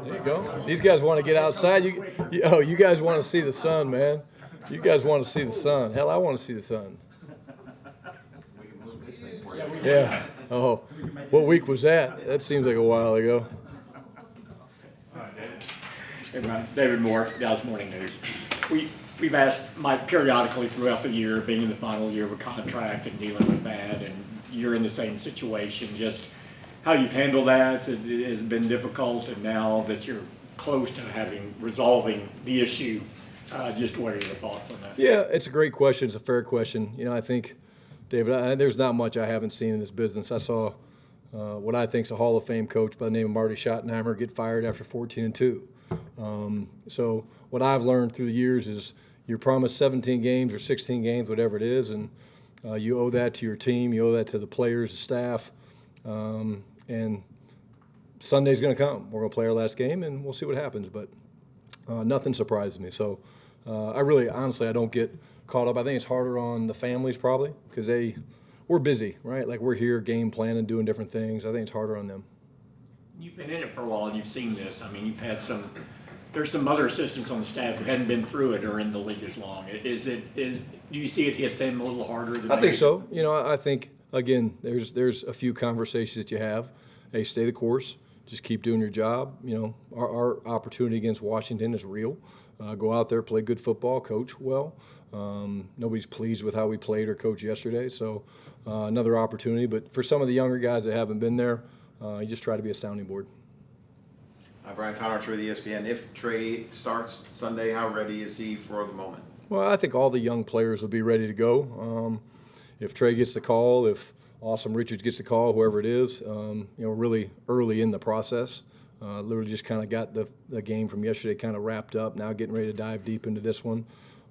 There you go. These guys want to get outside. You guys want to see the sun, man. You guys want to see the sun. Hell, I want to see the sun. Yeah. Oh, what week was that? That seems like a while ago. Hey, Brian. David Moore, Dallas Morning News. We've asked Mike periodically throughout the year, being in the final year of a contract and dealing with that, and you're in the same situation, just how you've handled that. It has been difficult, and now that you're close to resolving the issue, just what are your thoughts on that? Yeah, it's a great question. It's a fair question. I think, David, there's not much I haven't seen in this business. I saw what I think is a Hall of Fame coach by the name of Marty Schottenheimer get fired after 14-2. So what I've learned through the years is you're promised 17 games or 16 games, whatever it is, and you owe that to your team. You owe that to the players, the staff, and Sunday's going to come. We're going to play our last game, and we'll see what happens. But nothing surprises me. So honestly, I don't get caught up. I think it's harder on the families probably because we're busy, right? Like we're here game planning, doing different things. I think it's harder on them. You've been in it for a while and you've seen this. I mean, there's some other assistants on the staff who hadn't been through it or in the league as long. Do you see it hit them a little harder than I think so. I think, again, there's a few conversations that you have. Hey, stay the course. Just keep doing your job. Our opportunity against Washington is real. Go out there, play good football, coach well. Nobody's pleased with how we played or coached yesterday, so another opportunity. But for some of the younger guys that haven't been there, you just try to be a sounding board. Brian Schottenheimer with ESPN. If Trey starts Sunday, how ready is he for the moment? Well, I think all the young players will be ready to go. If Trey gets the call, if Awesome Richards gets the call, whoever it is, really early in the process. Literally just kind of got the game from yesterday kind of wrapped up. Now getting ready to dive deep into this one.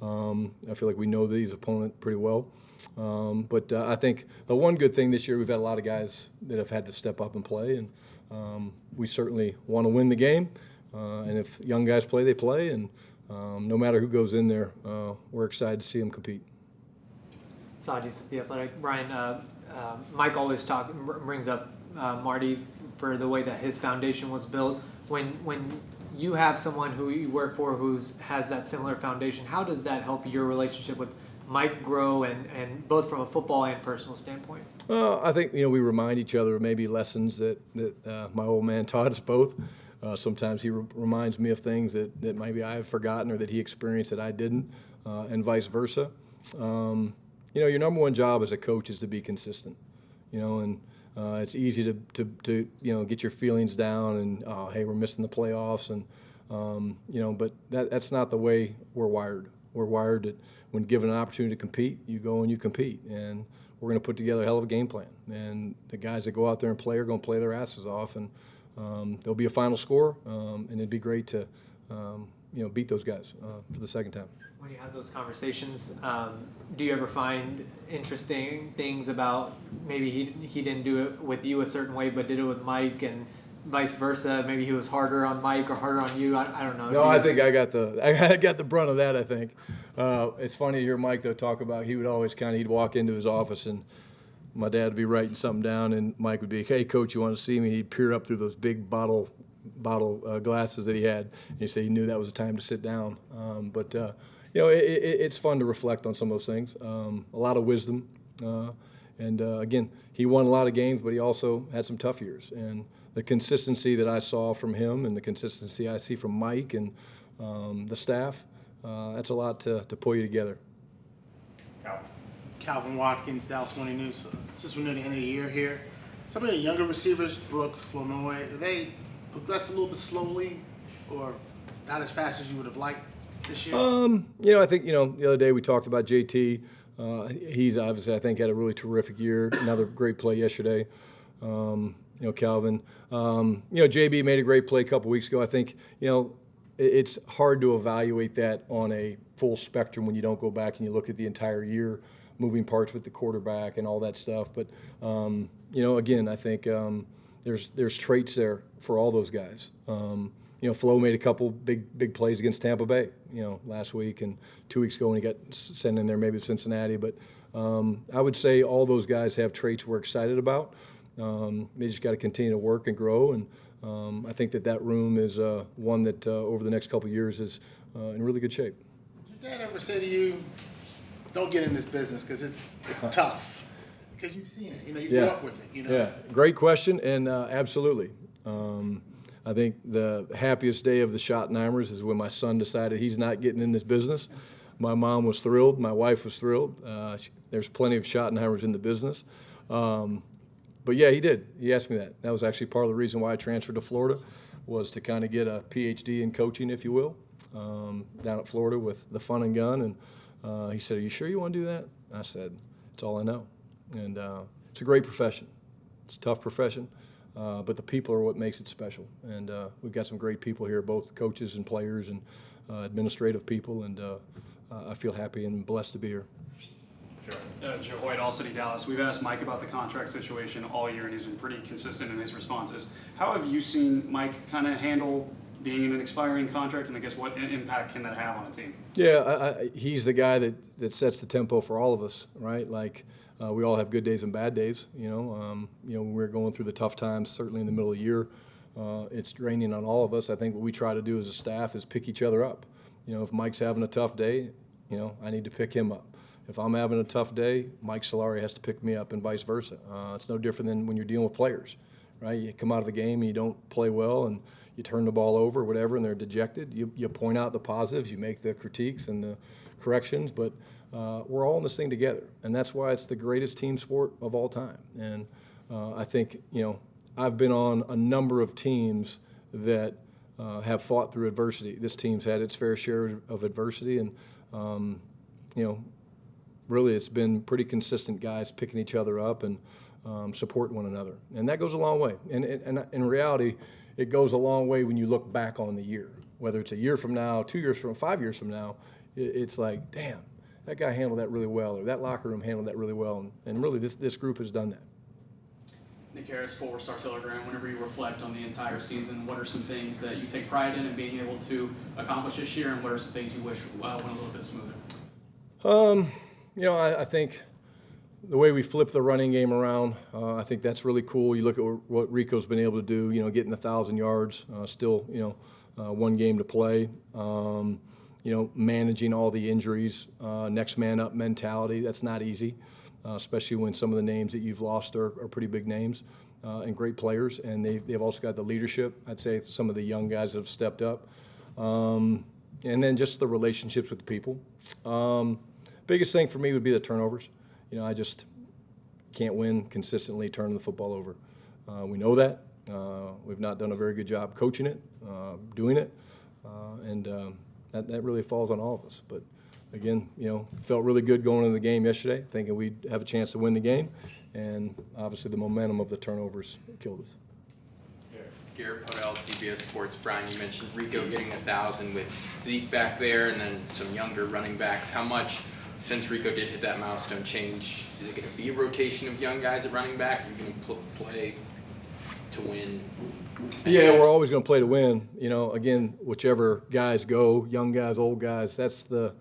I feel like we know these opponents pretty well. But I think the one good thing this year, we've had a lot of guys that have had to step up and play, and we certainly want to win the game. And if young guys play, they play, and no matter who goes in there, we're excited to see them compete. Saji's The Athletic. Brian, Mike always brings up Marty for the way that his foundation was built. When you have someone who you work for has that similar foundation, how does that help your relationship with Mike grow and both from a football and personal standpoint? I think we remind each other of maybe lessons that my old man taught us both. Sometimes he reminds me of things that maybe I have forgotten or that he experienced that I didn't, and vice versa. Your number one job as a coach is to be consistent. And it's easy to get your feelings down and hey, we're missing the playoffs and but that's not the way we're wired. We're wired that when given an opportunity to compete, you go and you compete, and we're going to put together a hell of a game plan. And the guys that go out there and play are going to play their asses off, and there'll be a final score, and it'd be great to beat those guys for the second time. When you have those conversations, do you ever find interesting things about maybe he didn't do it with you a certain way, but did it with Mike, and vice versa? Maybe he was harder on Mike or harder on you. I don't know. No, I think I got the brunt of that. I think it's funny to hear Mike though talk about. He would always he'd walk into his office and my dad would be writing something down, and Mike would be, "Hey, coach, you want to see me?" He'd peer up through those big bottle glasses that he had, and he'd say he knew that was the time to sit down. But it's fun to reflect on some of those things. A lot of wisdom, and again, he won a lot of games, but he also had some tough years. And the consistency that I saw from him, and the consistency I see from Mike and the staff, that's a lot to pull you together. Calvin Watkins, Dallas Morning News. Since we're near the end of the year here, some of the younger receivers, Brooks, Flournoy, they progress a little bit slowly, or not as fast as you would have liked this year? I think the other day we talked about JT. He's obviously, I think, had a really terrific year. Another great play yesterday. Calvin. JB made a great play a couple weeks ago. I think it's hard to evaluate that on a full spectrum when you don't go back and you look at the entire year, moving parts with the quarterback and all that stuff. But again, I think there's traits there for all those guys. Flo made a couple big plays against Tampa Bay, last week, and 2 weeks ago when he got sent in there, maybe Cincinnati. But I would say all those guys have traits we're excited about. They just got to continue to work and grow, and I think that room is one that over the next couple of years is in really good shape. Did your dad ever say to you, "Don't get in this business because it's tough"? Because you've seen it, you grew up with it, Yeah, great question, and absolutely. I think the happiest day of the Schottenheimers is when my son decided he's not getting in this business. My mom was thrilled. My wife was thrilled. There's plenty of Schottenheimers in the business. But yeah, he did. He asked me that. That was actually part of the reason why I transferred to Florida, was to kind of get a PhD in coaching, if you will, down at Florida with the fun and gun. And he said, "Are you sure you want to do that?" I said, "It's all I know." And it's a great profession. It's a tough profession, but the people are what makes it special. And we've got some great people here, both coaches and players and administrative people, and I feel happy and blessed to be here. Joe Hoyt, All City Dallas. We've asked Mike about the contract situation all year, and he's been pretty consistent in his responses. How have you seen Mike kind of handle being in an expiring contract, and I guess what impact can that have on a team? Yeah, he's the guy that sets the tempo for all of us, right? Like we all have good days and bad days. When we're going through the tough times, certainly in the middle of the year, it's draining on all of us. I think what we try to do as a staff is pick each other up. If Mike's having a tough day, I need to pick him up. If I'm having a tough day, Mike Solari has to pick me up, and vice versa. It's no different than when you're dealing with players, right? You come out of the game and you don't play well, and you turn the ball over, whatever, and they're dejected. You point out the positives, you make the critiques and the corrections, but we're all in this thing together, and that's why it's the greatest team sport of all time. And I think, I've been on a number of teams that have fought through adversity. This team's had its fair share of adversity, and really it's been pretty consistent guys picking each other up and supporting one another, and that goes a long way. And in reality, it goes a long way when you look back on the year, whether it's a year from now, 2 years from, 5 years from now. It's like, damn, that guy handled that really well, or that locker room handled that really well, and really this group has done that. Nick Harris, 4-Star Telegram. Whenever you reflect on the entire season, what are some things that you take pride in and being able to accomplish this year, and what are some things you wish went a little bit smoother? I think the way we flip the running game around, I think that's really cool. You look at what Rico's been able to do, getting 1,000 yards, still, one game to play. Managing all the injuries, next man up mentality, that's not easy, especially when some of the names that you've lost are pretty big names and great players. And they've also got the leadership. I'd say it's some of the young guys that have stepped up. And then just the relationships with the people. Biggest thing for me would be the turnovers. I just can't win consistently turning the football over. We know that. We've not done a very good job coaching it, doing it, and that really falls on all of us. But again, felt really good going into the game yesterday, thinking we'd have a chance to win the game, and obviously the momentum of the turnovers killed us. Garrett Podell, CBS Sports. Brian, you mentioned Rico getting 1,000 with Zeke back there and then some younger running backs. How much, since Rico did hit that milestone, change? Is it going to be a rotation of young guys at running back? Are you going to play to win? Yeah, we're always going to play to win. Again, whichever guys go, young guys, old guys, that's the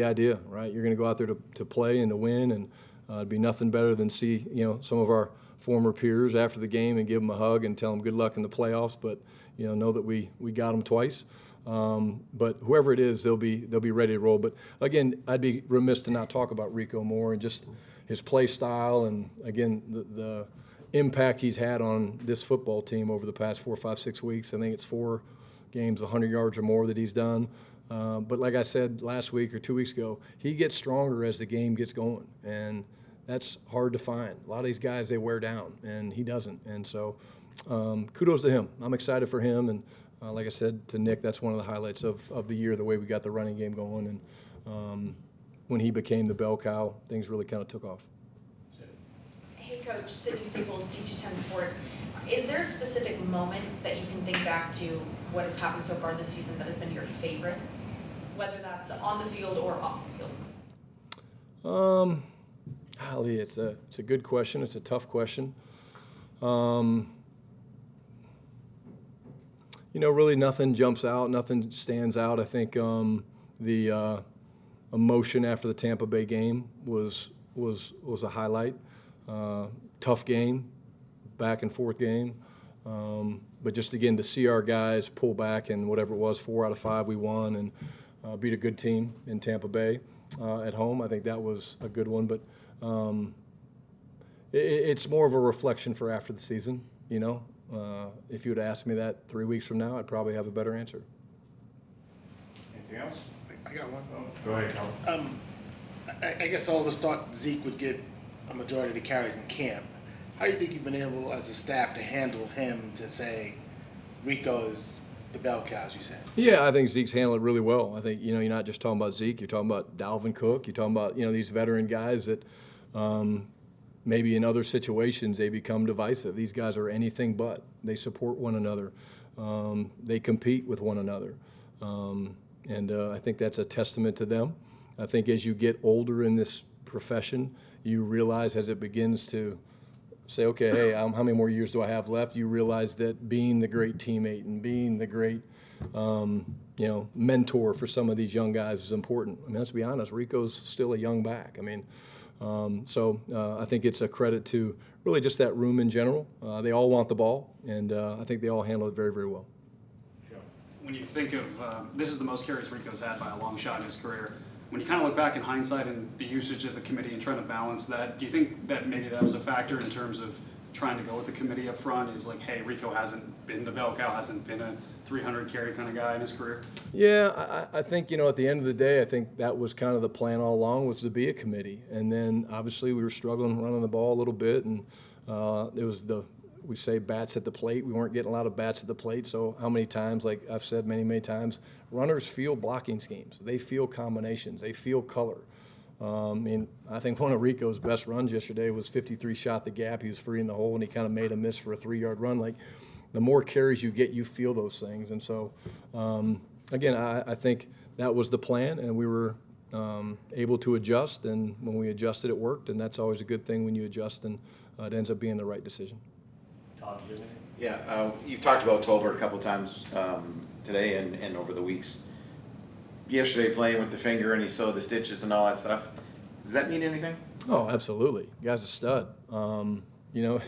idea, right? You're going to go out there to play and to win, and it'd be nothing better than see some of our former peers after the game and give them a hug and tell them good luck in the playoffs. But know that we got them twice. But whoever it is, they'll be ready to roll. But again, I'd be remiss to not talk about Rico more and just his play style, and again the impact he's had on this football team over the past 4, 5, 6 weeks. I think it's 4 games, 100 yards or more that he's done. But like I said last week or 2 weeks ago, he gets stronger as the game gets going, and that's hard to find. A lot of these guys, they wear down, and he doesn't. And so kudos to him. I'm excited for him, and like I said to Nick, that's one of the highlights of the year, the way we got the running game going. And when he became the bell cow, things really kind of took off. Hey, Coach, Sydney Staples, D210 Sports. Is there a specific moment that you can think back to what has happened so far this season that has been your favorite, whether that's on the field or off the field? Ali, it's a good question. It's a tough question. Really nothing jumps out, nothing stands out. I think the emotion after the Tampa Bay game was a highlight. Tough game, back and forth game. But just again to see our guys pull back and whatever it was, 4 out of 5 we won and beat a good team in Tampa Bay at home. I think that was a good one. But it's more of a reflection for after the season. You know, if you would ask me that 3 weeks from now, I'd probably have a better answer. Anything else? I got one. Go ahead, Tom. I guess all of us thought Zeke would get a majority of the carries in camp. How do you think you've been able, as a staff, to handle him to say Rico is the bell cow, as you said? Yeah, I think Zeke's handled it really well. I think, you know, you're not just talking about Zeke, you're talking about Dalvin Cook, you're talking about, you know, these veteran guys that maybe in other situations they become divisive. These guys are anything but. They support one another. They compete with one another. And I think that's a testament to them. I think as you get older in this profession, you realize as it begins to say, okay, hey, how many more years do I have left? You realize that being the great teammate and being the great, you know, mentor for some of these young guys is important. I mean, let's be honest, Rico's still a young back. I mean, so I think it's a credit to really just that room in general. They all want the ball, and I think they all handle it very, very well. When you think of, this is the most carries Rico's had by a long shot in his career. When you kind of look back in hindsight and the usage of the committee and trying to balance that, do you think that maybe that was a factor in terms of trying to go with the committee up front? Is like, hey, Rico hasn't been the bell cow, hasn't been a 300 carry kind of guy in his career? Yeah, I think, you know, at the end of the day, I think that was kind of the plan all along, was to be a committee. And then obviously we were struggling running the ball a little bit, and it was we say bats at the plate. We weren't getting a lot of bats at the plate. So how many times, like I've said many, many times, runners feel blocking schemes. They feel combinations. They feel color. I mean, I think one of Rico's best runs yesterday was 53 shot the gap. He was free in the hole, and he kind of made a miss for a 3-yard run. Like, the more carries you get, you feel those things. And so, again, I think that was the plan, and we were able to adjust. And when we adjusted, it worked. And that's always a good thing when you adjust, and it ends up being the right decision. Todd, do you have anything? Yeah, you've talked about Tolbert a couple times today and over the weeks. Yesterday playing with the finger and he sewed the stitches and all that stuff. Does that mean anything? Oh, absolutely. The guy's a stud. You know,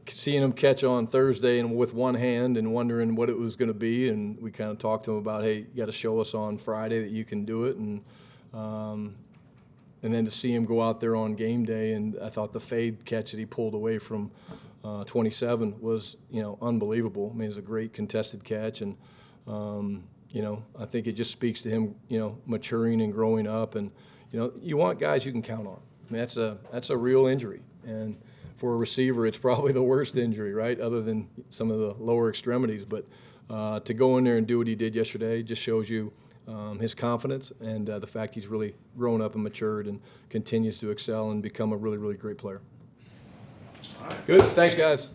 seeing him catch on Thursday and with one hand and wondering what it was going to be, and we kind of talked to him about, hey, you got to show us on Friday that you can do it, and then to see him go out there on game day, and I thought the fade catch that he pulled away from 27 was, you know, unbelievable. I mean, it was a great contested catch, and you know, I think it just speaks to him, you know, maturing and growing up, and you know, you want guys you can count on. I mean, that's a real injury, and for a receiver, it's probably the worst injury, right, other than some of the lower extremities. But to go in there and do what he did yesterday just shows you his confidence and the fact he's really grown up and matured and continues to excel and become a really, really great player. All right. Good. Thanks, guys.